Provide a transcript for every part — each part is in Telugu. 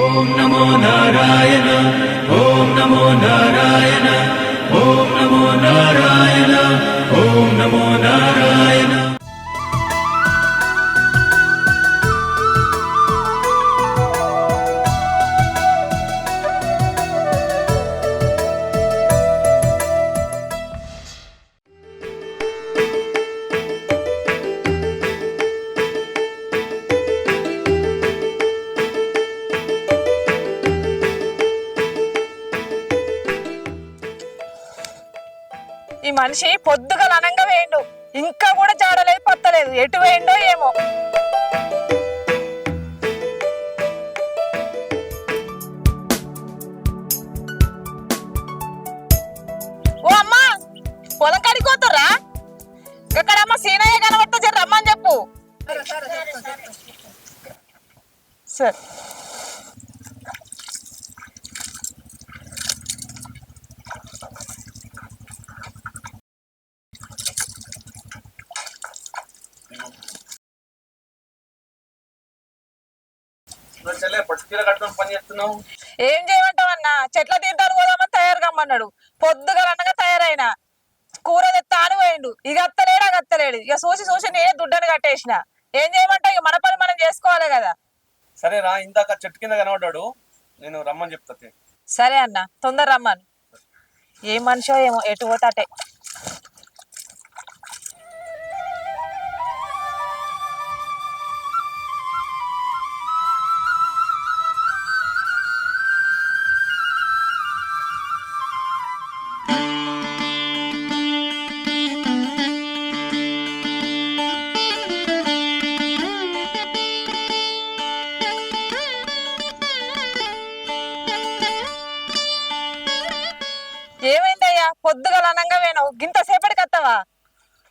ఓం నమో నారాయణ ఓం నమో నారాయణ ఓం నమో నారాయణ ఓం నమో నారాయణ. ఈ మనిషి పొద్దుగా అనంగా వేయండు, ఇంకా కూడా జాడలేదు పత్తలేదు, ఎటు వేయండో ఏమో. ఓ అమ్మా, పొలం కాడికి పోతుర్రా? ఇక్కడ అమ్మ సీనయ్య కనబడితే జర రమ్మని చెప్పు. సరే ఏం చేయమంటావు అన్న, చెట్ల తీర్థాలు పోదామని తయారు కమ్మన్నాడు. పొద్దుగా అనగా తయారైనా కూర తెత్తాను పోయిండు. ఇక అత్తలేడు అగ అత్తలేడు. ఇక చూసి నేనే దుడ్డని కట్టేసిన. ఏం చేయమంటావు, ఇక మన పని మనం చేసుకోవాలి కదా. సరే రా, ఇందాక చెట్టు కింద కనబడ్డాడు, నేను రమ్మని చెప్తా. సరే అన్న, తొందర రమ్మను. ఏ మనిషో ఏమో, ఎటు పోతాటే. ఏమైందయ్యా, పొద్దుగా అనంగా వేణవు, గింత సేపటికి వస్తావా?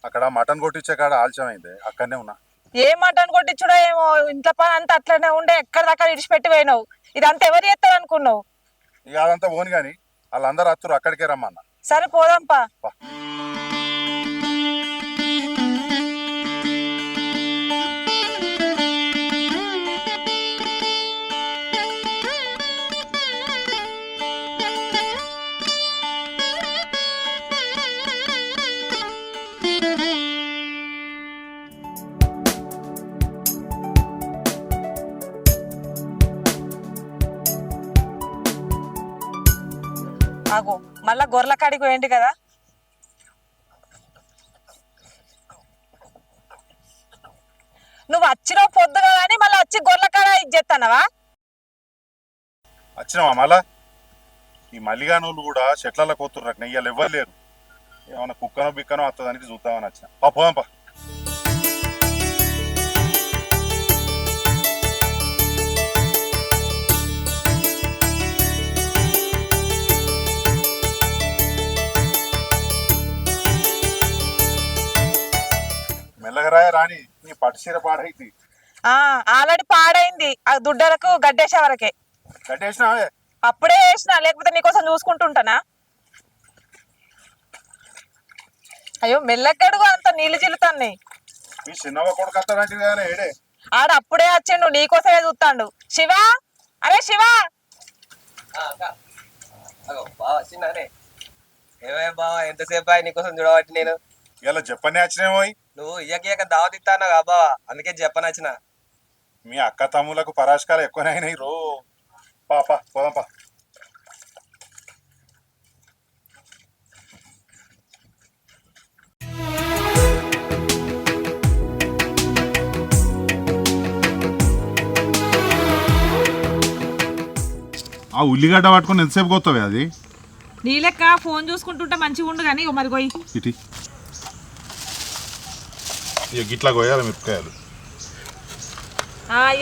అక్కడ మటన్ కొట్టించే కాడ ఆలస్యమైంది, అక్కడనే ఉన్నా. ఏ మటన్ కొట్టించుడో ఏమో, ఇంట్లో పని అంతా అట్లనే ఉండే, ఎక్కడిదక్కడ ఇడిచిపెట్టి పోయినావు. ఇదంతా ఎవరు చేస్తారు అనుకున్నావు? ఇక అదంతా పోను గాని వాళ్ళందరూ అత్తురు, అక్కడికే రమ్మన్న. సరే పోదాంపా. ఆగు, మళ్ళా గొర్రెల కాడికి పోయింది కదా. నువ్వు వచ్చినావు పొద్దుగా కానీ మళ్ళీ వచ్చి గొర్రెల కాడ ఇచ్చేస్తానవా? వచ్చినావా మళ్ళా? ఈ మల్లిగానోళ్ళు కూడా చెట్లలో కోతుర్రు, నెయ్యాలు ఎవ్వరు లేరు. ఏమన్నా కుక్కనో బిక్కనో వస్తుందానికి చూద్దామని వచ్చిన. పోదాంపా. మెల్లగరాయ రాణి, నీ పట్టుచీర పాడైంది. ఆల్రెడీ పాడైంది, ఆ దుడ్డలకు గడ్డేసే వరకే. కట్టేసినావే? అప్పుడే వేసిన, లేకపోతే నీకోసం చూసుకుంటుంటానా? అయ్యో మెల్లగడుగు, అంత నీళ్లు చిల్లుతాన్ని. మీ చిన్నవ కొడుకు వస్తాడంటే కానీ ఏడే ఆడ అప్పుడే వచ్చిండు, నీకోసమే చూస్తాడు. శివా, అరే శివా. ఏమే బావా, ఎంతసేపు నీకోసం చూడబట్టి నేను. ఇలా చెప్పనే వచ్చినేమో. నువ్వు ఇయ్యక దావత్ ఇస్తాను కదా బావా, అందుకే చెప్పని వచ్చిన. మీ అక్క తమ్ములకు పరాశకాలు ఎక్కువనైనాయి రో. పాపా పోదాంపా. ఆ ఉల్లిగడ్డ పట్టుకుని ఎంతసేపు పోతావే అది? నీ లెక్క ఫోన్ చూసుకుంటుంటే మంచిగా ఉండు కానీ మరి పోయి ఇటీ గిట్లా కోయాలి మిరపకాయలు.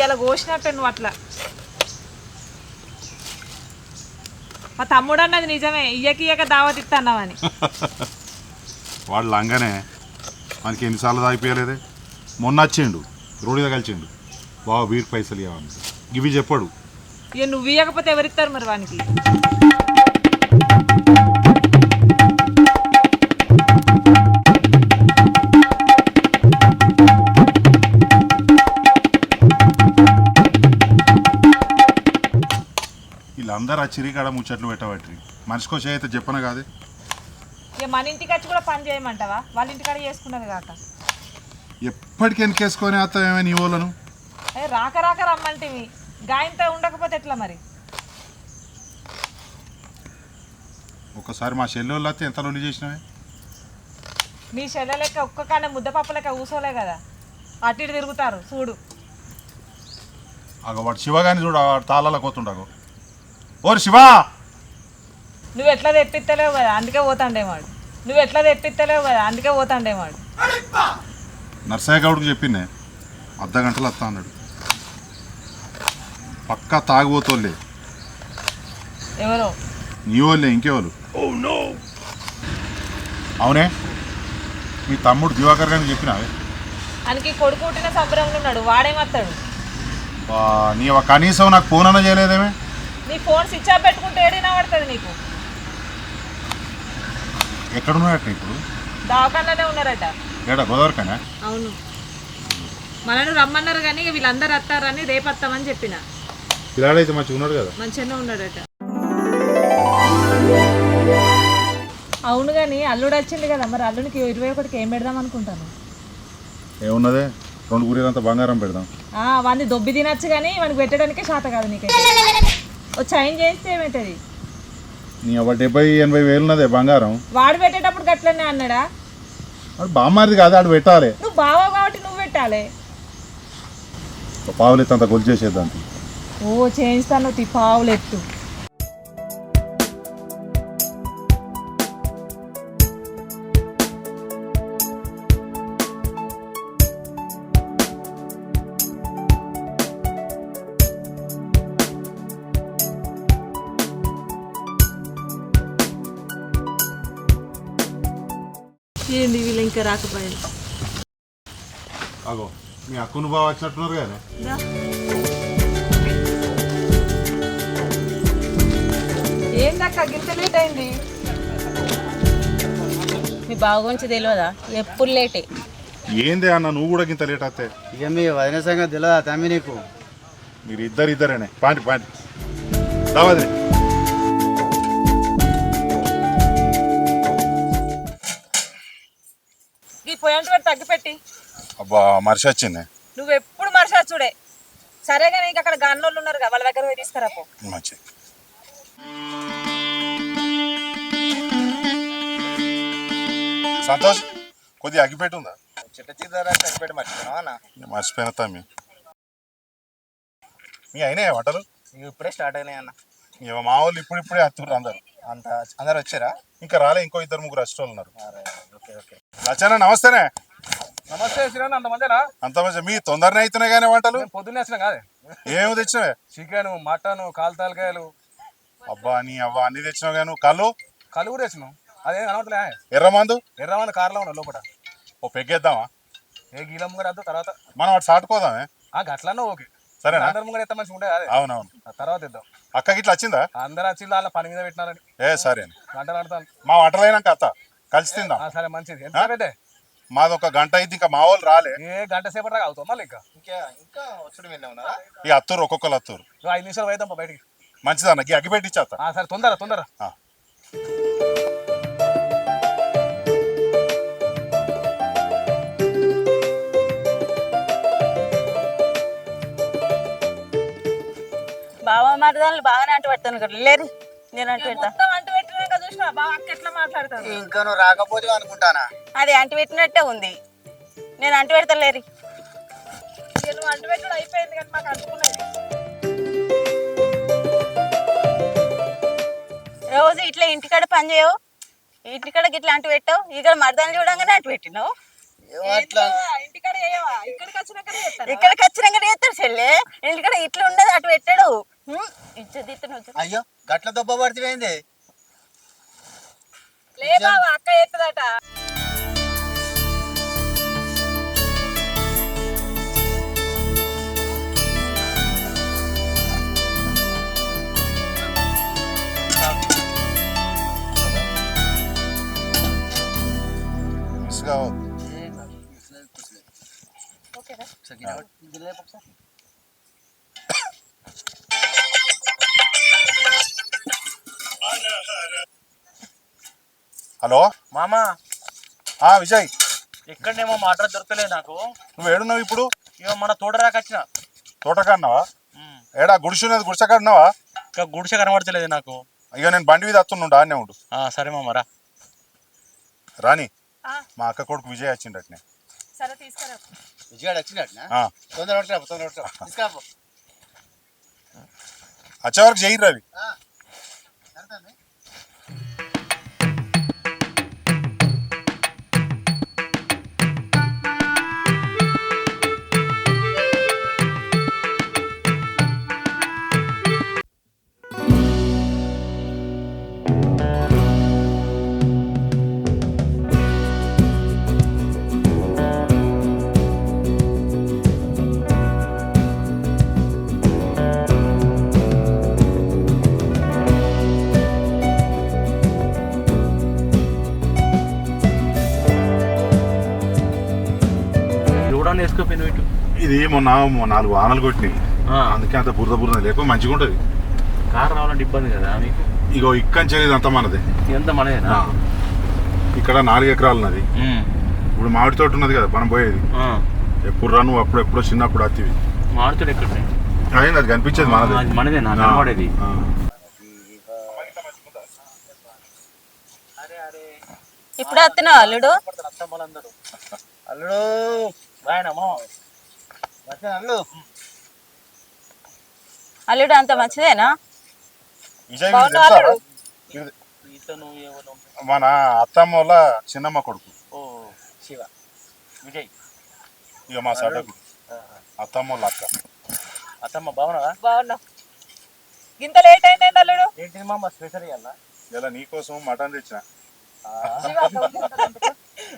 ఇలా కోసినట్టు నువ్వు అట్లా. మా తమ్ముడు అన్నది నిజమే, ఇయ్యక దావత్ ఇస్తాన్నావని. వాడు లంగనే, మనకి ఎన్నిసార్లు తాగిపోయలేదే. మొన్న వచ్చిండు, రోడ్డు కలిసిండు, బావ వీరికి పైసలు ఇవ్వమని. ఇవి చెప్పాడు. ఇక నువ్వు ఇవ్వకపోతే ఎవరిస్తారు మరి వానికి? వీళ్ళందరూ ఆ చిరికాడ ముచ్చట్లు పెట్టబట్టి మనిషికో అయితే చెప్పను కాదు. ఇక మన ఇంటికి వచ్చి కూడా పని చేయమంటావా? వాళ్ళ ఇంటికాడ చేసుకున్నది కాక ఎప్పటికి వెనకేసుకొని వస్తామేమో నీ వాళ్ళను. అదే రాక రాక రమ్మంటివి, గాయంతో ఉండకపోతే ఎట్లా మరి? ఒకసారి మా చెల్లెళ్ళు వస్తే ఎంత లొల్లి చేసినావే. మీ చెల్లె లెక్క ఒక్క కానే ముద్దపప్పు లెక్క కూసోలే కదా, అటు ఇటు తిరుగుతారు చూడు. అగో వాడు శివగాని చూడు, వాడు తాళాల కోతుండగో. ఓరు శివ, నువ్వు ఎట్లా తెప్పిస్తలేవు కదా అందుకే పోతాండేవాడు. నువ్వు ఎట్లా తెప్పిస్తలేవు కదా అందుకే పోతాండేవాడు. నర్సయ్య గౌడ్కి చెప్పిందే అర్ధ గంటలు వస్తా అన్నాడు. పక్కా తాగిపోతోళ్ళే. ఎవరో నీ వాళ్ళే, ఇంకేవాళ్ళు. అవునే, మీ తమ్ముడు దివాకర్ గారిని చెప్పినావే? ఆయనకి కొడుకు పుట్టిన సంబరంలో ఉన్నాడు, వాడేమత్తాడు. నీ కనీసం నాకు ఫోన్ అన్న చేయలేదేమే? నీ ఫోన్ స్విచ్ ఆఫ్ పెట్టుకుంటే ఏడైనా పడుతుంది నీకు. ఎక్కడున్నాడట ఇప్పుడు? దవాఖానలోనే ఉన్నారట. ఏడా గోదావరికైనా? అవును, మనను రమ్మన్నారు కానీ వీళ్ళందరూ వస్తారని రేపు వస్తామని చెప్పిన. పిల్లాడైతే మంచిగా ఉన్నాడు కదా? మంచిగానే ఉన్నాడట. అవును కానీ అల్లుడు వచ్చింది కదా, మరి అల్లుడికి 21కి ఏం పెడదాం అనుకుంటాను? ఏమున్నదే, 2 గురీలంతా బంగారం పెడదాం. వాడిని దొబ్బి తినచ్చు కానీ వానికి పెట్టడానికే శాత కాదు నీకైతే. ఓ చైన్ చేస్తే ఏమవుతుంది? నీ 70-80 వేలు ఉన్నదే బంగారం. వాడు పెట్టేటప్పుడు గట్లనే అన్నాడా? వాడు బామ్మారిది కాదు, ఆడు పెట్టాలి. నువ్వు బావా కాబట్టి నువ్వు పెట్టాలి. పావులు ఎత్తంత గొలుసు చేసేద్దాం. ఓ చేయిస్తాను పావులు ఎత్తు. ఏంది వీళ్ళు ఇంకా రాకపోయారు? అగో మీ అక్కును బాగా వచ్చినట్టున్నారు కదా. ఏందక్క గింత లేట్ అయింది? మీ బావ గురించి తెలియదా? ఎప్పుడు లేటే. ఏంది అన్న నువ్వు కూడా ఇంత లేట్ అవుతాయి? ఇక మీ వదిన సంగతి తెలియదా తమ్మి నీకు? మీరు ఇద్దరేనే పాండి పాండి రావద్దు. ఈ పొయ్యంటి వాడు తగ్గిపెట్టి. అబ్బా మనిషి వచ్చింది. నువ్వు ఎప్పుడు మనిషి చూడే. సరేగా నీకు అక్కడ గన్నోళ్ళు ఉన్నారు కదా, వాళ్ళ దగ్గర పోయి తీసుకురా పో. మంచి సంతోష్, కొద్దిగా అగ్గిపెట్టి ఉందా? చిట్ట చిద్దరా అగ్గిపెట్టి మర్చిపోయినావా అన్న? మర్చిపోయిన తమ్మి. మీ అయినా వంటలు ఇప్పుడే స్టార్ట్ అయినాయి అన్న. మా వాళ్ళు ఇప్పుడిప్పుడే అత్తుర్రు అందరు. అందరు వచ్చారా? ఇంకా రాలే, ఇంకో 2-3 అష్టోళ్ళు ఉన్నారు. Okay okay. లచ్చన్న నమస్తేనే. నమస్తే శ్రీరామ్, అంతమందేనా? అంత మంచి మీ తొందరనే అవుతున్నాయి కానీ వంటలు. పొద్దున్నే వచ్చినా కాదే. ఏమి తెచ్చినావే? చికెన్, మటన్, కాలు తలకాయలు. అబ్బా నీ అవ్వ అన్ని తెచ్చినావు కానీ కళ్ళు కళ్ళు కూడా తెచ్చినావు. అదేం కనవట్లే. ఎర్రమందు ఎర్రమంది కార్లో ఉన్నా లోపల. ఓ పెగ్గేద్దామా? ఏ గీలం కూడా వద్దు, తర్వాత మనం అటు సాటుకోదామే. గట్లన్నా ఓకే. సరేనా? అందరి ముంగడ ఎత్త మంచిగా ఉండే అదే. అవునవును. తర్వాత ఇద్దాం. అక్కకి ఇట్లా వచ్చిందా? అందరు వచ్చి వాళ్ళ పని మీద పెట్టినారని సరే గంటలు ఆడతాను. మా వంటలైనాక అత్త కలిసి తిందాం. సరే మంచిది. ఎంత పెట్టే? మాది 1 గంట అయింది, ఇంకా మా వాళ్ళు రాలే. గంట సేపటి దాకా అవుతాం మళ్ళీ. ఇంకా వచ్చుడు వెళ్ళే ఉన్నారా? ఇక అత్తూరు ఒక్కొక్కరు అత్తూరు. 5 నిమిషాలు పోయిద్దాం బయటికి. మంచిదన్న అగ్గి పెట్టి ఇచ్చేస్తా. సరే తొందర. బావ మరదాలు బాగానే అంటు పెడతాను కదా. లేదు నేను అంటు పెడతా. మొత్తం అంటు పెట్టినాక చూసినా బావ అక్క ఎట్లా మాట్లాడతాడు. ఇంకా నువ్వు రాకపోతే అనుకుంటానా? అది అంటు పెట్టినట్టే ఉంది. నేను అంటు పెడతా లేరి. నువ్వు అంటు పెట్టుడు అయిపోయింది కానీ మాకు అంటుకున్నది. రోజు ఇట్లా ఇంటికాడ పని చేయవు, ఇంటికాడ గిట్లా అంటు పెట్టావు, ఇక్కడ మరదాన్ని చూడంగానే అంటు పెట్టినావు. ఇంటికాడ చేయవా? ఇక్కడికి వచ్చినాకనే చేస్తాను. ఇక్కడికి వచ్చినాక చేస్తాడు చెల్లె. ఇంటికాడ ఇట్లా ఉండదు, అటు పెట్టాడు. ఇచ్చదిత్తను. అయ్యో గట్ల దొబ్బ పడితే లే బావ అక్క చేస్తుందట. మిస్ కావద్దు. హలో మామ విజయ్, ఎక్కడనేమో మా అడ్రస్ దొరకలేదు నాకు. నువ్వు ఏడున్నావు ఇప్పుడు? ఇక మన తోటరాక వచ్చిన. తోటకాడినావా? ఏడా గుడిసున్నది, గుడిసెకాడినావా? ఇంకా గుడిసె కనబడతలేదు నాకు. అయ్యో నేను బండి మీద వస్తుండు, ఆడనే ఉండు. సరే మామ రా. రాని ఆ. మా అక్క కొడుకు విజయ్ వచ్చిండటనే. సరే తీసుకురా. విజయాడు వచ్చినట్టు ఆ, తొందర తీసుకురా వచ్చే వరకు చెయ్యి రవి. చూడని వేసుకోపోయిన ఇటు. ఇది మొన్న 4 వానలు కొట్టినాయి, అందుకే అంత బురద బురద లేకపోతే మంచిగా ఉంటుంది. కారు రావాలంటే ఇబ్బంది కదా మీకు. ఇగో ఇక్కడి అంతా మనదే. ఎంత మనదేనా? ఇక్కడ 4 ఎకరాలు ఉన్నది. ఇప్పుడు మామిడి తోట ఉన్నది కదా మనం పోయేది. ఎప్పుడు రా నువ్వు? ఎప్పుడో చిన్నప్పుడు అత్తివి. మాడుతాడు ఎక్కడ అయింది, అది కనిపించేది మనదే. మనదేనా కనబడేది? ఇప్పుడు వస్తున్నావు అల్లుడు? అల్లుడు అల్లుడు అల్లుడు అంత మంచిదేనా? విజయ్ బాగున్నావా అల్లుడు? మన అత్తమ్మ వాళ్ళ చిన్నమ్మ కొడుకు. శివ విజయ్. ఇక మా సడకు అత్తమ్మ వాళ్ళ అక్క. అత్తమ్మ బాగున్నావా? బాగున్నావు. ఇంత లేట్ అయింది అల్లుడు? ఏంటి మామ స్పెషల్ ఇవ్వాలా? ఇలా నీకోసం మటన్ తెచ్చిన.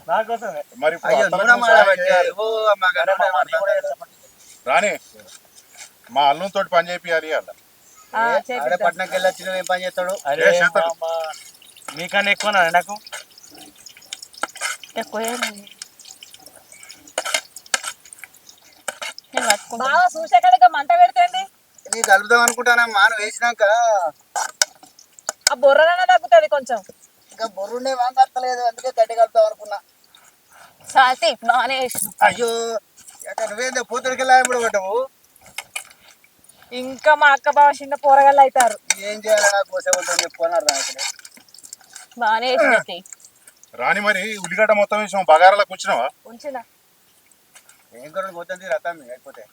నా కోసమే. మరి ఇప్పుడు అయ్యో అత్తలకు నూనె సాయం చేయాలి. మాట్లాడే రాని మా అల్లం తోటి పని చేపియాలి అలా. ఆడే పట్నంకి వెళ్ళి వచ్చిన ఏం పని చేస్తాడు? అరే చేస్తాడు. మామ, మీకన్నా ఎక్కువనా నాకు? ఎక్కువ నేను పట్టుకుంటా. బాగా చూసాక మంట పెడుతుంది. నీకు కలుపుదాం అనుకుంటానా మాను వేసినాక ఆ బొర్రనైనా తగ్గుతుంది కొంచెం. ఇంకా బొర్రుండే వాంత అత్తలేదు, అందుకే గట్టి కలుపుదాం అనుకున్నా. స్వాతి బాగానే వేసిన. అయ్యో నువ్వేందో పూతుడికి లాయపడి పడ్డావు. ఇంకా మా అక్క బావ చిన్న పోరగాళ్ళు అవుతారు. ఏం చేయాలి నాకు కోసే ఉంటుంది చెప్పుకొని అర్థం అవుతుంది. బాగానే వేసిన. రాని మరి ఉల్లిగడ్డ మొత్తం వేసాం, బగారాలకు వచ్చినావా? ఉంచిన ఏం కూడా పోతుంది రథం అయిపోతే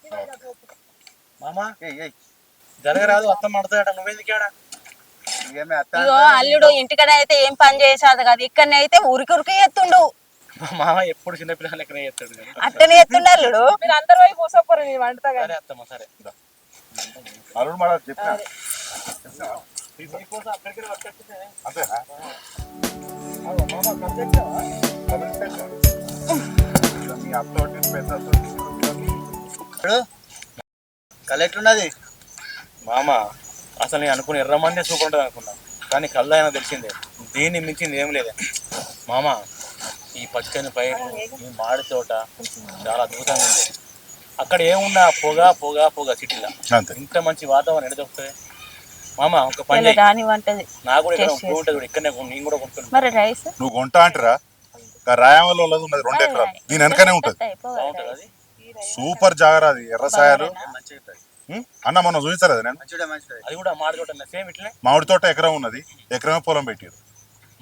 మామ ఏయ్ జరగరాదు, అత్తమ్మ ఆడుతాడ, నువ్వెందుకేడా? ఇవేమే అత్త ఇగో అల్లుడు ఇంటికాడ అయితే ఏం పని చేసాదు కదా, ఇక్కడ అయితే ఉరికి ఉరికి ఎత్తుండు. మా మామ ఎప్పుడు చిన్నపిల్లల లెక్కనే చేస్తాడు కదా. అట్టనే ఎత్తుండు అల్లుడు. మీరు అందరు పోయి పోసపోరు, నేను వండుతా సరే కానీ. అత్తమ్మ సరే. అల్లుడు మాట చెప్పినా మీకోసం అక్కడికి వచ్చేస్తే అంతేనా? మీ అత్తోటి పెద్ద కలెక్టర్ ఉన్నది మామ అసలు నేను అనుకుని ఎర్రమన్నే సూపర్ ఉంటుంది అనుకున్నా, కానీ కళ్ళు అయినా తెలిసిందే దీన్ని మించింది ఏం లేదే మామ. ఈ పచ్చని పై ఈ మాడి తోట చాలా అద్భుతంగా ఉంది. అక్కడ ఏమున్నా పొగ పొగ పొగ సిటీలో. అంతే. ఇంత మంచి వాతావరణం ఎడ దొరుకుతుంది మామ? ఒక పని చేయి. రాని వంటది. నాకు కూడా ఇక్కడ ఉంటుంది చూడు, ఇక్కడనే నేను కూడా కొంటున్నాను. మరి రైస్ నువ్వు కొంటా అంటారా? రాయవల్ల ఉన్నది 2 ఎకరాలు, దీని వెనకనే ఉంటది. బాగుంటుంది అది. సూపర్ జాగర అది, ఎర్రసాయలు. మంచిగా అన్న మొన్న చూసారు అది. నేను మంచిగా మంచిది. అది కూడా మాడి తోట సేమ్ ఇట్లనే. మామిడి తోట ఎకరం ఉన్నది, ఎకరమే పొలం పెట్టారు.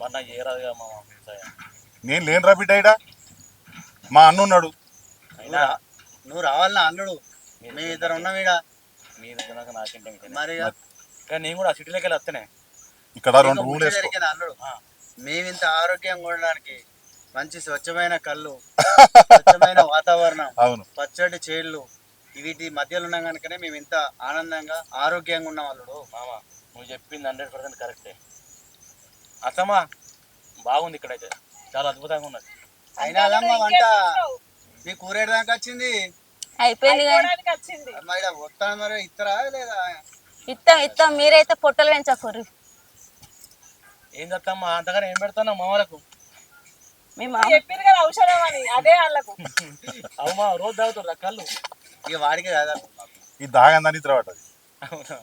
మరి నాకు ఏ రాదుగా మామ వ్యవసాయం. నేను లేను రా బిడ్డ ఈడ. మా అన్న ఉన్నాడు. అయినా నువ్వు రావాలన్నా అల్లుడు, మీ ఇద్దరు ఉన్నాం ఈడ. మీరు తినక నాకేంటే ఇంకా. మరి కానీ నేను కూడా సిటీలోకి వెళ్ళి వస్తేనే ఇక్కడ 2 రూమ్లు వేసుకో. జరిగింది అల్లుడు. మేమింత ఆరోగ్యంగా ఉండడానికి మంచి స్వచ్ఛమైన కళ్ళు, స్వచ్ఛమైన వాతావరణం, అవును, పచ్చడి చేళ్ళు వీటి మధ్యలో ఉన్నాం కనుకనే మేము ఇంత ఆనందంగా ఆరోగ్యంగా ఉన్నాం అల్లుడు. మామ నువ్వు చెప్పింది 100% కరెక్టే. అత్తమ్మా బాగుంది, ఇక్కడైతే చాలా అద్భుతంగా ఉన్నది. అయినా అదమ్మా వంట మీ కూరేడు దాకా వచ్చింది. అయిపోయింది కానీ అయిపోవడానికి వచ్చింది. మరి ఈడ వస్తాను మరి ఇస్తారా లేదా? ఇస్తాం మీరైతే పొట్టలు పెంచకూర్రి. ఏంది అత్తమ్మా అంతగానే ఏం పెడతాను మా వాళ్ళకు? మీ చెప్పింది కదా ఔషధం అని, అదే వాళ్ళకు. అవుమా రోజు తాగుతారు కళ్ళు. ఇక వాడికి కాదా ఈ దాగందని ఇతర పట్టది. అవునా?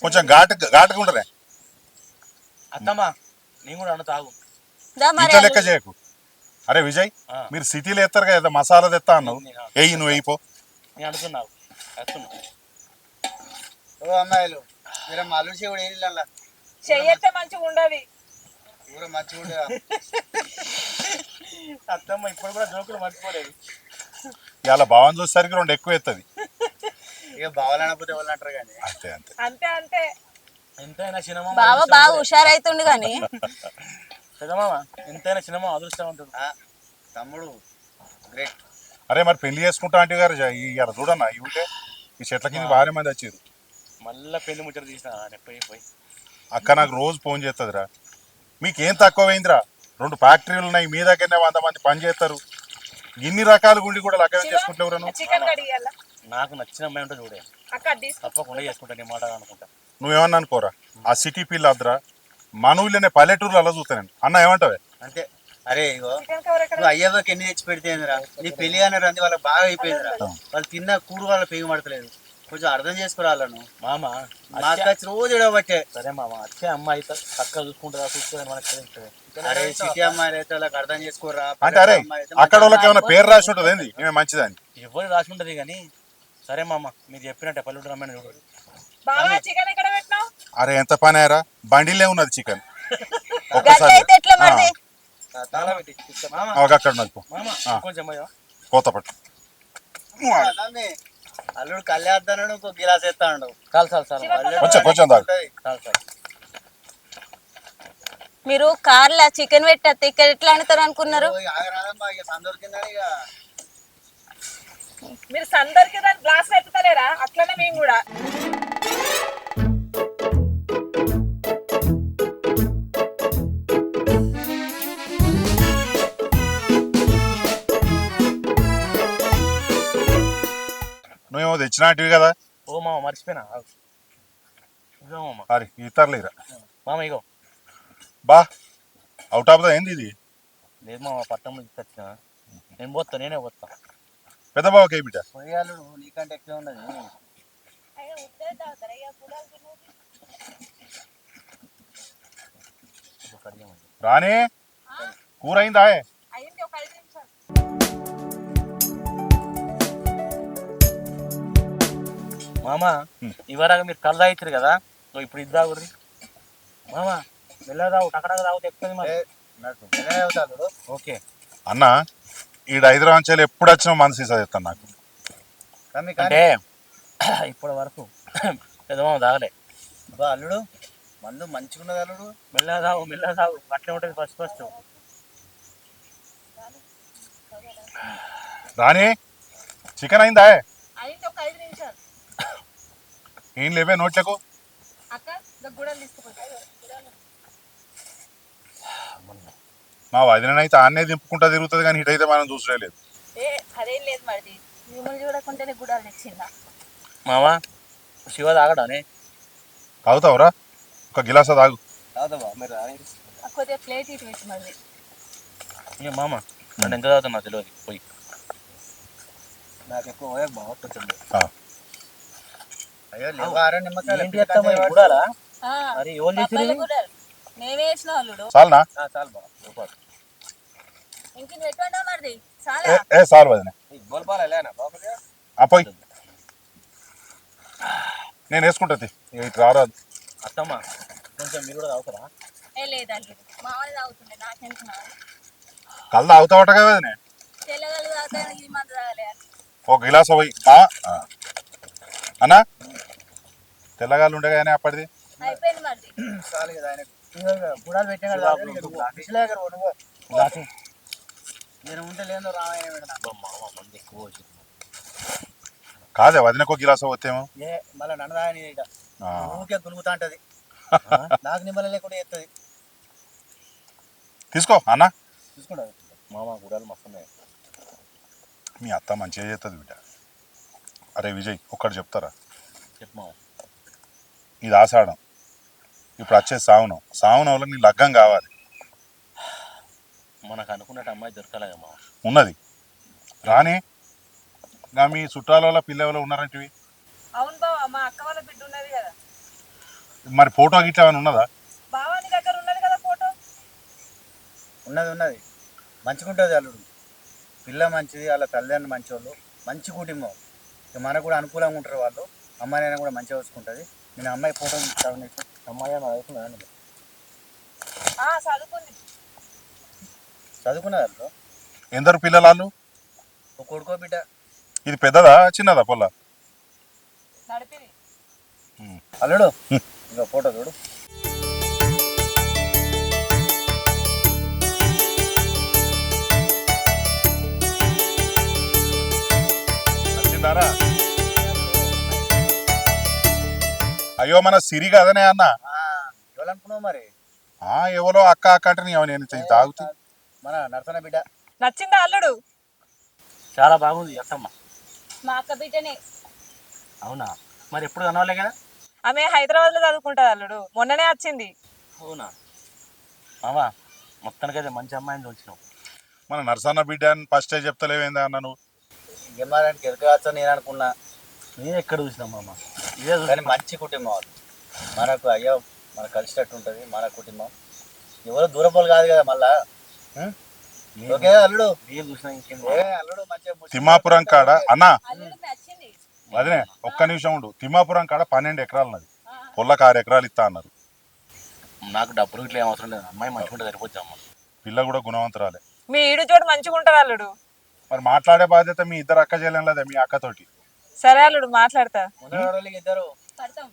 కొంచెం ఘాటుగా ఉండరే. అత్తమ్మా నేను కూడా అన్న తాగు. దా మరి ఇంత లెక్క చేయకు. అరే విజయ్, ఆ. మీరు సిటీలో ఎత్తారు కదా మసాలా తెస్తా అన్నావు, ఎయ్యి నువ్వు వేయిపో. నేను అడుగుతున్నావు వస్తున్నా. ఓ అమ్మాయిలు మీరు మల్లు శివుడు ఏం ఇల్లు చెయ్యతే మంచిగా ఉండదు. ఊర మంచిగా ఉండేదా? అత్తమ్మ ఇప్పుడు కూడా జోకులు మర్చిపోలేదు. ఇలా భావం చూసేసరికి 2 ఎక్కువ ఎత్తది. ఇక బావాలనకపోతే ఎవరు అంటారు కానీ అంతే అంతే. అంతే అంతే. ఎంతైనా సినిమా బావ బాగా హుషారైతుండు గాని పెద్దమామ ఎంతైనా సినిమా అదృష్టం ఉంటుంది. తమ్ముడు గ్రేట్. అరే మరి పెళ్లి చేసుకుంటా అంటే గారు ఇలా చూడన్నా ఈ ఉంటే ఈ చెట్ల కింద భారీ మంది వచ్చారు. మళ్ళా పెళ్లి ముచ్చట తీసిన పోయి పోయి అక్క నాకు రోజు ఫోన్ చేస్తుందిరా, మీకేం తక్కువైందిరా, 2 ఫ్యాక్టరీలు ఉన్నాయి, మీ దగ్గరనే 100 మంది పని చేస్తారు, ఇన్ని రకాల గుండి కూడా లగ్గం చేసుకుంటావురా నువ్వు. చికెన్ కడియాల నాకు నచ్చిన అమ్మాయి ఉంటుంది చూడే, అక్కడ తీసుకో. తప్పకుండా చేసుకుంటా నీ మాట అనుకుంటా. నువ్వేమన్నా అనుకోరా, ఆ సిటీ పిల్ల అద్దరా, మన ఊళ్ళోనే పల్లెటూరులో అలా చూస్తా నేను. అన్న ఏమంటావే? అంతే. అరే ఇగో చికెన్ కవర్ ఎక్కడ? నువ్వు అయ్యవ్వకి ఎన్ని తెచ్చి పెడితేందిరా, నీ పెళ్లి అని రంది వాళ్ళకి బాగా అయిపోయిందిరా, వాళ్ళు తిన్న కూర వాళ్ళ పేగు పడతలేదు, కొంచెం అర్థం చేసుకురాలను. మామ మాకు వచ్చి రోజు ఇడవట్టే. సరే మామ వచ్చే అమ్మాయి అయితే చక్కగా చూసుకుంటుందా చూసుకోదని మనకి తెలుస్తుంది. అరే సిటీ అమ్మాయిలు అయితే వాళ్ళకి అర్థం చేసుకోరా. అంటే అరే అక్కడ వాళ్ళకి ఏమైనా పేరు రాసి ఉంటుంది ఏంది ఏమే మంచిదని? ఎవరు రాసి ఉంటుంది కానీ సరే మామ మీరు చెప్పినట్టే పల్లెటూరు అమ్మాయిని చూడండి. బావా చికెన్ ఎక్కడ పెట్టినావు? అరే ఎంత పని అయ్యారా, బండిలే ఉన్నది చికెన్. గట్ల ఒక్కసారి అయితే ఎట్లా మరి తాళం పెట్టి మామ అక్కడ ఉన్నది పో. మామ కొంచెం అయ్యా కోత పట్టు. అల్లుడు కళ్ళేస్తాడు, ఇంకో గిలాస్ ఎత్తాడు. చాలు చాలు చాలు కొంచెం తాగు. చాలు చాలు. మీరు కార్లా చికెన్ పెట్టద్దు, ఇక్కడ ఎట్లా అంటారు అనుకున్నారు? సందొరికిందని ఇక మీరు సందరికి దాని గ్లాస్ ఎత్తుతలేరా? అట్లనే మేము కూడా. నువ్వేమో తెచ్చినటివి కదా. ఓ మామ మర్చిపోయినా ఇగో మామ. అరే ఇతరులేరా మామ ఇగో బా అవుట్ ఆఫ్ ద ఏంది ఇది? లేదు మామ పట్టణంలో తీసుకొచ్చిన నేను పోతా, నేనే పోతా. పెద్ద బావకే బిడ్డ. పొయ్యాలుడు నీకంటే ఎక్కువ ఉన్నది. రాణి కూర అయిందా? అయింది ఒక 5 నిమిషాలు. మామ ఇవరాగా మీరు కళ్ళు తాగుతారు కదా, నువ్వు ఇప్పుడు ఇది తాగుర్రి మామ. మెల్లగా తాగు, అక్కడ తాగుతే ఎక్కువ మరి. ఓకే అన్న ఈడ హైదరాబాద్ నుంచి ఎప్పుడు వచ్చినా మనసు ఇస్తాను నాకు. అంటే ఇప్పటి వరకు పెద్దమామ తాగలే. అల్లుడు మందు మంచిగా ఉన్నది అల్లుడు. మెల్లగా తాగు అట్లే ఉంటుంది ఫస్ట్. రాణి చికెన్ అయిందా? అయింది ఒక 5 నిమిషాలు. ఏం లేవే నోట్లకు. అక్క గుడలు తీసుకుపోతా. మా వదినైతే ఆన్నే దింపుకుంటా తిరుగుతుంది కానీ ఇటైతే మనం చూసలేదు. అదేం లేదు మరి, మిమ్మల్ని చూడకుంటేనే గుడాలు తెచ్చిందా? మామ శివ తాగడానే తాగుతావురా? ఒక గిలాస తాగు. కొద్దిగా ప్లేట్ ఇటు పెట్టి మళ్ళీ. ఇక మామ నన్ను ఎంత తాగుతా నాకు తెలియదు. పోయి నాకు ఎక్కువ బాగుంటుంది. ఆ. అయ్యో లేవారా నిమ్మకాయలు ఏంటి అత్తమ్మ ఈ గుడాలా? ఆ, అరే ఎవరు చేసిర్రు పప్పల ఇది? గుడాలు మేమే వేసిన అల్లుడు. చాలునా? చాలు బావ సూపర్. ఇంక పెట్టండా మరి చాలా. ఏ చాలు వదిన. పోయి నేను వేసుకుంటుంది ఇటు రారాదు. అత్తమ్మ కొంచెం మీరు కూడా తాగుతారా? ఏ లేదు అల్లుడు, మామూలు తాగుతుండే నాకెందుకు. కళ్ళు తాగుతావట కదా వదినే. తెల్లగలు తాగుతాను, ఇది మంది తాగలే. ఒక గిలాస పోయి అన్న తెల్లగాలు ఉండే కానీ అప్పటిది అయిపోయింది మరి. చాలు కదా ఆయన గుడాలు పెట్టిన గ్లాసు నేను ఉంటే లేదో రామాయణ మామ మంది ఎక్కువ వచ్చింది. కాదే వదినకు ఒక గిలాస పోతేమో. ఏ మళ్ళీ నన్ను దాని ఊరికే గులుగుతా ఉంటది. నాకు నిమ్మల లేకుండా చేస్తుంది. తీసుకో అన్న. చూసుకుంటా మామ గుడాలు మస్తున్నాయి. మీ అత్త మంచిగా చేస్తుంది బిడ్డ. అరే విజయ్ ఒక్కటి చెప్తారా? చెప్పు మామ. ఇది ఆషాఢం, ఇప్పుడు వచ్చేది సావునం వల్ల నీ లగ్గం కావాలి. మనకు అనుకున్నట్టు అమ్మాయి దొరకాలి మామ. ఉన్నది రాని ఇంకా మీ చుట్టాల వల్ల పిల్లలు ఉన్నారంటివి. అవును బావ, మా అక్క వాళ్ళ బిడ్డ ఉన్నది కదా. మరి ఫోటో గిట్లా ఏమైనా ఉన్నదా? బావా నీ దగ్గర ఉన్నది ఉన్నది మంచిగుంటుంది అల్లుడు. పిల్ల మంచిది, వాళ్ళ తల్లిదండ్రులు మంచివాళ్ళు, మంచి కుటుంబం. ఇక మనకు కూడా అనుకూలంగా ఉంటారు వాళ్ళు. అమ్మాయి అయినా కూడా మంచిగా చూసుకుంటుంది. నేను అమ్మాయి ఫోటో ఇస్తాను నీకు. అమ్మాయి ఏమో చదువుకున్నదా? చదువుకుంది. చదువుకున్నదా అల్లుడు? ఎందరు పిల్లలు? ఒక కొడుకో బిడ్డ. ఇది పెద్దదా చిన్నదా పొల్ల? నడిపింది. అల్లుడు ఇక ఫోటో చూడు. వచ్చిందారా? అయ్యో మన సిరి కదనే అన్న. ఎవరనుకున్నావు మరి? ఎవరో అక్క అక్క అంటే నేను తాగుతూ. మన నర్సన బిడ్డ. నచ్చిందా అల్లుడు? చాలా బాగుంది అత్తమ్మ. మా అక్క బిడ్డనే. అవునా? మరి ఎప్పుడు కనవాలే కదా? ఆమె హైదరాబాద్ లో చదువుకుంటది అల్లుడు, మొన్ననే వచ్చింది. అవునా మామా, మొత్తానికైతే మంచి అమ్మాయిని చూసినావు. మన నర్సన్న బిడ్డ అని ఫస్టే చెప్తలేవేందా అన్న నువ్వు? గెమ్మాలని గెలకవచ్చు నేను అనుకున్నా. నేను ఎక్కడ చూసినా మామ, ఇదే కానీ మంచి కుటుంబం వాళ్ళు. మనకు అయ్యో మనకు కలిసినట్టు ఉంటుంది మన కుటుంబం. ఎవరో దూరపోలు కాదు కదా మళ్ళా. ఓకే అల్లుడు, మీరు చూసినా ఇంకేం అల్లుడు మంచిగా తిమ్మాపురం కాడ అన్న అల్లుడికి నచ్చింది. వదినే ఒక్క నిమిషం ఉండు. తిమ్మాపురం కాడ 12 ఎకరాలు ఉన్నది, పొల్లకి 6 ఎకరాలు ఇస్తా అన్నారు. నాకు డబ్బులు ఇట్లా ఏం అవసరం లేదు, అమ్మాయి మంచిగా సరిపోద్ది అమ్మ. పిల్ల కూడా గుణవంతురాలే. మీ ఈడు చోటు మంచిగా ఉంటది అల్లుడు. మరి మాట్లాడే బాధ్యత మీ ఇద్దరు అక్క చేయలేదా? మీ అక్కతోటి. సరే అల్లుడు మాట్లాడతా. ముందు ఇద్దరు పడతాం.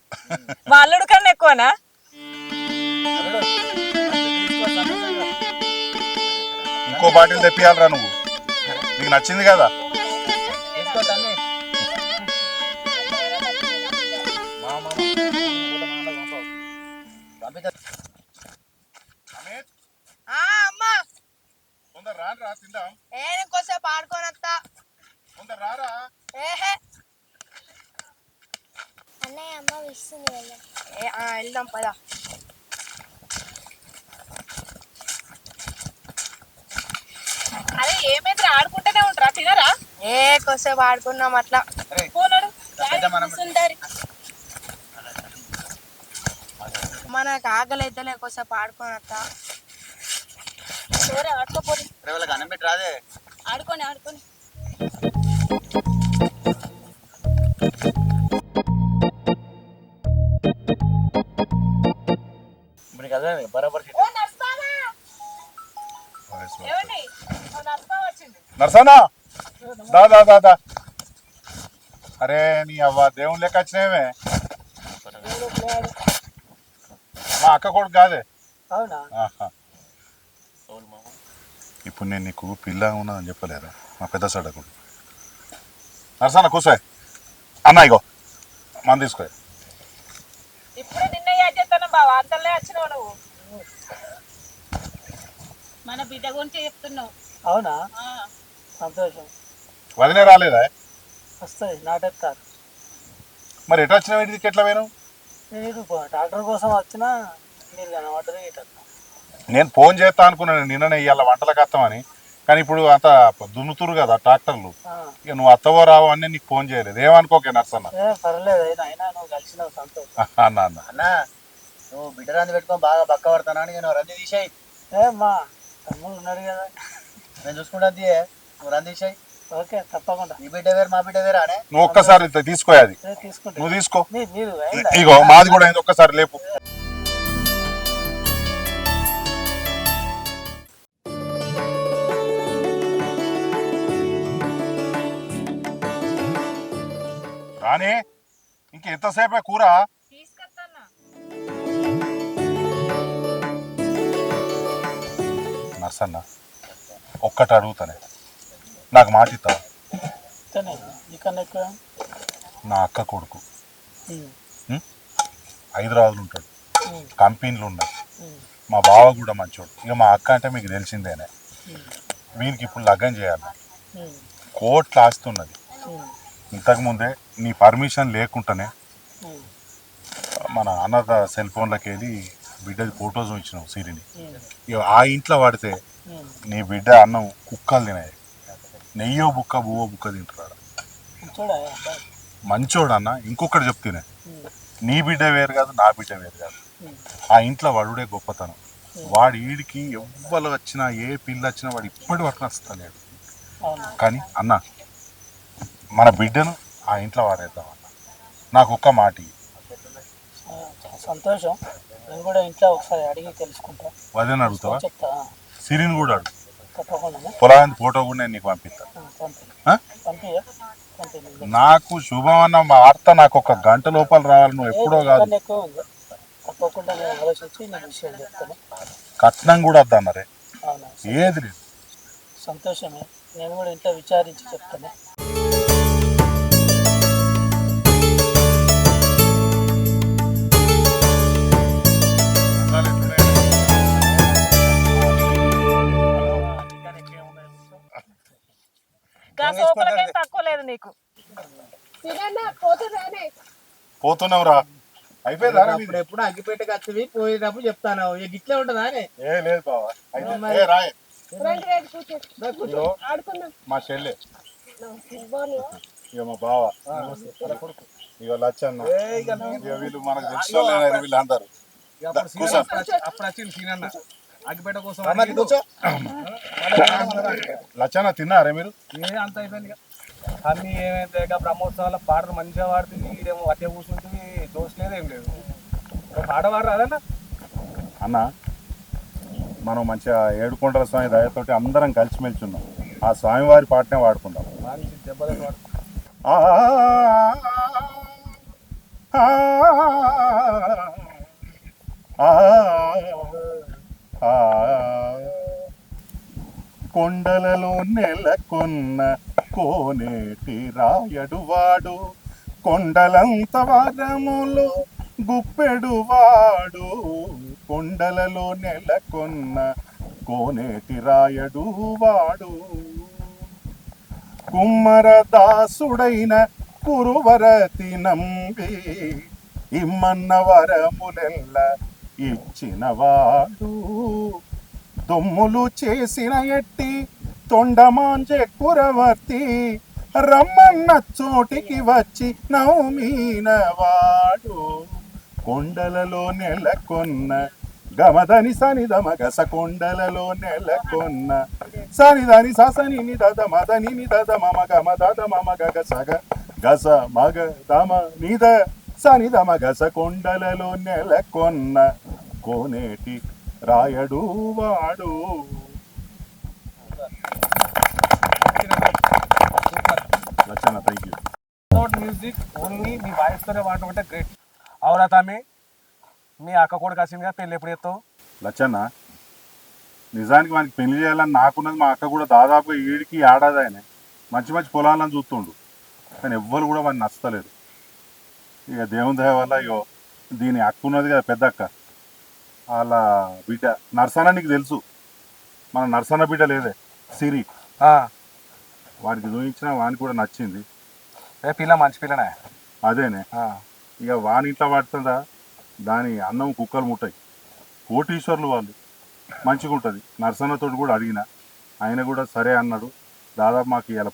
మా అల్లుడు కన్నా ఎక్కువనా? అల్లుడు తీసుకో, సంతోషంగా. ఇంకో బాటిల్ తెప్పియాలరా నువ్వు, నీకు నచ్చింది కదా. తీసుకో తమ్మి. పంపించ. అమ్మా కొందరు రారా తిందాం. కోసేపు ఆడుకొని వస్తా. కొందరు రారా. అన్నయ్య అమ్మ విస్తుంది వెళ్దాం పదా. అరే ఏమైంది, ఆడుకుంటూనే ఉంటారా, తినరా? కోసేపు ఆడుకున్నాం అట్లా. పోనాడు సుందరి. మనకు ఆకలి అయితే కోసేపు ఆడుకొని వస్తా. ఆడుకోపోయి వాళ్ళకి అన్నం పెట్టి రాదే. ఆడుకొని ఆడుకొని. ఇప్పుడు కదా బరాబర్ నర్సనా దా దా దా. అరే నీ అవ్వ దేవుని లెక్క వచ్చినామే. మా అక్క కొడుకు కాదే. అవునా? ఆహా. ఇప్పుడు నేను నీకు పిల్ల ఉన్నదని చెప్పలేదా? మా పెద్ద సడకుడు నర్సన్న కూర్చోయ్. అన్న ఇగో మన తీసుకో. ఇప్పుడు నిన్న చేస్తాను బావా, అంతలే వచ్చినావు నువ్వు. మన బిడ్డ గురించి చెప్తున్నావు. అవునా? సంతోషం. వదిలే రాలేదా? వస్తుంది నాటెత్తారు. మరి ఎట్లా వచ్చినావు? ఇంటికి ఎట్లా పోయినావు? నేను డాక్టర్ కోసం వచ్చినా మీరు కనబడ్డది ఇట్లా. నేను ఫోన్ చేస్తా అనుకున్నాను నిన్ననే, ఇవాళ వంటలకు వస్తామని. కానీ ఇప్పుడు అంత దున్నుతురు కదా ట్రాక్టర్లు, ఇక నువ్వు అత్తవో రావో అని నీకు ఫోన్ చేయలేదు. ఏమనుకోకే నర్సన్న. పర్లేదు, అయినా నువ్వు కలిసినావు సంతోషం. అన్న అన్న అన్న నువ్వు బిడ్డ రంది పెట్టుకొని బాగా బక్క పడతానని నేను రంది తీసేయి. మా తమ్ముడు ఉన్నాడు కదా, నేను చూసుకుంటా తీయే. నువ్వు రంది తీసేయి. ఓకే తప్పకుండా. నీ బిడ్డ వేరు మా బిడ్డ వేరా అనే. నువ్వు ఒక్కసారి తీసుకోయాది. తీసుకుంటా. నువ్వు తీసుకో. మీరు ఇగో మాది కూడా అయింది, ఒక్కసారి లేపు. రాని ఇంకెంతసేపే కూర? తీసుకొస్తానా. నర్సన్న ఒక్కటి అడుగుతానే, నాకు మాట ఇస్తావా? నీకన్నా ఎక్కువ. నా అక్క కొడుకు హైదరాబాద్లో ఉంటాడు, కంపెనీలు ఉన్నాయి. మా బావ కూడా మంచోడు. ఇక మా అక్క అంటే మీకు తెలిసిందేనే. వీనికి ఇప్పుడు లగ్గం చేయాలి. కోట్లు ఆస్తున్నది. ఇంతకుముందే నీ పర్మిషన్ లేకుండానే మన అన్నద సెల్ ఫోన్లకి వెళ్ళి బిడ్డది ఫోటోస్ ఇచ్చినావు సిరిని. ఇక ఆ ఇంట్లో పడితే నీ బిడ్డ అన్నం కుక్కలు తినాయి. నెయ్యో బుక్క బువ్వో బుక్క తింటున్నాడు. మంచోడు అన్న. ఇంకొకటి చెప్తేనే, నీ బిడ్డ వేరు కాదు, నా బిడ్డ వేరు కాదు. ఆ ఇంట్లో వడుడే గొప్పతనం. వాడు ఈడికి ఎవ్వరు వచ్చినా ఏ పిల్ల వచ్చినా వాడు ఇప్పటి వరకు వస్తలేడు. అవునా కానీ అన్న మన బిడ్డను ఆ ఇంట్లో వారేద్దాం అన్న. నాకు ఒక్క మాట ఇయ్యి. చాలా సంతోషం. నేను కూడా ఇంట్లో ఒకసారి అడిగి తెలుసుకుంటా, వదిన అడుగుతావా? చెప్తా. సిరిని కూడా అడుగు. తప్పకుండా పొలానికి ఫోటో కూడా నేను నీకు పంపిస్తాను. ఆ? పంపి నాకు శుభం అన్న వార్త నాకు ఒక గంట లోపల రావాలి. నువ్వు ఎప్పుడో కాదు. ఎక్కువ ఉంది. తప్పకుండా నేను ఆలోచించి నేను విషయం చెప్తాను. కట్నం కూడా వద్దన్నారే. అవునా, ఏది లేదు. సంతోషమే. నేను కూడా ఇంట్లో విచారించి చెప్తాను. గా సోకులకేం తక్కువ లేదు నీకు. పోతున్నావు రా. అయిపోయిందా రా మీది? ఇప్పుడు ఎప్పుడు అగ్గిపెట్టకి వచ్చి పోయేటప్పుడు చెప్తాను ఇక గిట్లే ఉంటుందా అని. ఏ లేదు బావా. అయితే ఏ రాయ్. ఇదిగో మా చెల్లె, ఇక మా బావ, ఇక లచ్చన్న, ఇక వీళ్ళు మనకు తెలిసిన వాళ్ళు వీళ్ళు అందరు. కూర్చో. అప్పుడు వచ్చింది సీనన్న అగ్గిపెట్ట కోసం కూర్చో. లచ్చన్న తిన్నారే మీరు? అంత అయిపోయింది ఇక. అన్నీ ఏమైతే ఇక బ్రహ్మోత్సవాల పాటలు మంచిగా పాడుతుంది. ఇదేమో అట్టే కూర్చుంటుంది, దోషలేదు ఏం లేదు. పాట పాడరు అదన్నా. అన్న మనం మంచిగా ఏడుకొండల స్వామి దయతోటి అందరం కలిసిమెలిసి ఉన్నాం. ఆ స్వామివారి పాటనే వాడుకుందాం. మంచి దెబ్బలు పాడు. ఆ ఆ ఆ కొండలలో నెలకొన్న కోనేటి రాయడువాడు, కొండలంత వరములు గుప్పెడువాడు. కొండలలో నెలకొన్న కోనేటి రాయడువాడు, కుమ్మరదాసుడైన కురువరతి నంబి ఇమ్మన్న వరములెల్ల ఇచ్చినవాడు. దొమ్ములు చేసిన ఎట్టి తొండమాంజె కురవర్తి రమ్మన్న చోటికి వచ్చి నౌమీనవాడు. కొండలలో నెలకొన్న గమదని సనిదమ గస, కొండలలో నెలకొన్న సనిదని ససని నిదద మదని నిదద మమ గమ దద మమ గగ సగ గస మగ దమ నిద సనిదమ గస, కొండలలో నెలకొన్న కోనేటి రాయడు వాడు. Lachanna thank you. Without music only మీ వాయిస్తోనే పాడటం అంటే గ్రేట్. అవునా తమ్మి? మీ అక్క కూడా కాసిందిగా పెళ్ళి ఎప్పుడు చేస్తావు? లచ్చన్న నిజానికి మనకి పెళ్లి చేయాలని నాకున్నది. మా అక్క కూడా దాదాపు ఈడికి ఏడాది ఆయన మంచి మంచి పొలాలను చూస్తుండు, కానీ ఎవ్వరు కూడా వాడిని నచ్చలేదు. ఇక దేవుని దయ వల్ల ఇగో దీని అక్క ఉన్నది కదా పెద్ద అక్క, వాళ్ళ బిడ్డ నర్సన్న, నీకు తెలుసు మన నర్సన్న బిడ్డ లేదే సిరి, వాడికి చూపించిన వానికి కూడా నచ్చింది. పిల్ల మంచి పిల్లనే. అదేనే ఇక వాని ఇంట్లో పడుతుందా దాని అన్నం కుక్కలు ముట్టాయి. కోటీశ్వర్లు వాళ్ళు, మంచిగా ఉంటుంది. నర్సన్నతో కూడా అడిగిన, ఆయన కూడా సరే అన్నాడు. దాదాపు మాకు ఇలా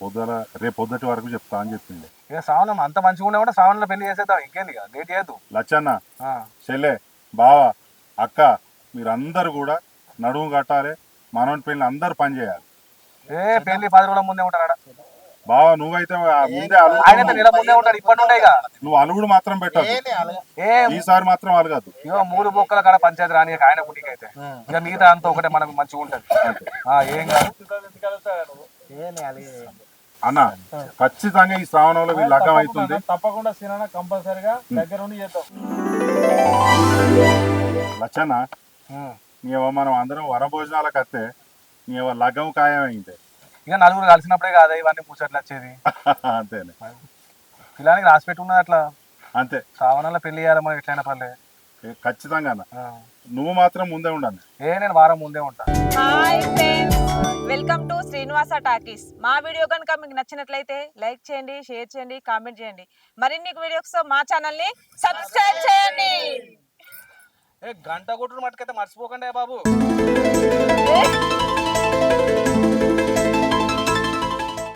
రేపు పొద్దుటి వరకు చెప్తా అని చెప్పింది. ఇక శ్రావణం అంత మంచిగా ఉండే కూడా శ్రావణంలో పెళ్లి చేసేద్దాం, ఇంకేంది ఇక లేట్ చేయద్దు. లచ్చన్న, చెల్లె, బావ, అక్క మీరందరూ కూడా నడుము కట్టాలి. మనోని పెళ్ళి అందరు పని చేయాలి. పెళ్లి 10 రోజుల ముందే ఉంటాడు బావ. నువ్వైతే ముందే ఆయన నెల ముందే ఉంటాడు. ఇప్పటి నుండే ఇక నువ్వు అలుగుడు మాత్రం పెట్టాలి, ఈసారి మాత్రం అలగద్దు. ఇక 3 బొక్కల కాడ పంచాయతీ రాని ఆయన పుట్టికి అయితే ఇక మిగతా అంతా ఒకటే మనకు మంచిగా ఉంటది. ఏం కాదు అన్న. ఖచ్చితంగా ఈ శ్రావణంలో వీళ్ళు లగ్గం అవుతుంది. తప్పకుండా సినిమా కంపల్సరిగా దగ్గర ఉండి చేద్దాం. లచ్చన్న, నీవ మనం అందరం వనభోజనాలకు వస్తే నీవ లగ్గం ఖాయమైంది. ఇక నలుగురు కలిసినప్పుడే కాదా ఇవన్నీ ముచ్చట్లు వచ్చేది. అంతేనే, పిల్లానికి రాసి పెట్టి ఉన్నది అట్లా. అంతే, శ్రావణంలో పెళ్లి చేయాలి మనం ఎట్లయినా పర్లే. ఖచ్చితంగా నువ్వు మాత్రం ముందే ఉండాలి. నేను వారం ముందే ఉంటా. Hi friends, welcome to Srinivasa talkies. మా వీడియో కనుక మీకు నచ్చినట్లయితే లైక్ చేయండి, షేర్ చేయండి, కామెంట్ చేయండి. మరిన్ని వీడియోస్ మా ఛానల్ ని సబ్స్క్రైబ్ చేయండి. గంట కొట్టుడు మట్టుకైతే మర్చిపోకండి బాబు.